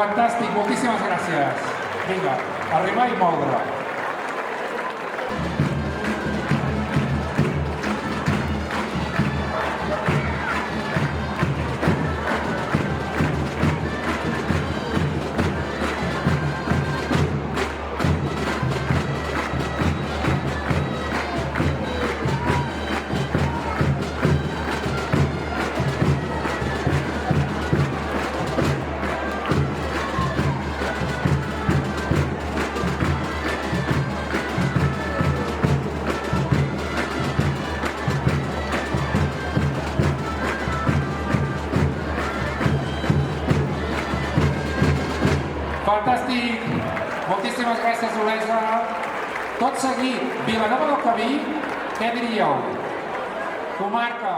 Fantàstic, moltíssimes gràcies. Vinga, arribar i moldre. Fantàstic! Moltíssimes gràcies, Olesa. Tot seguit, Vilanova del Camí, què diríeu? Comarca.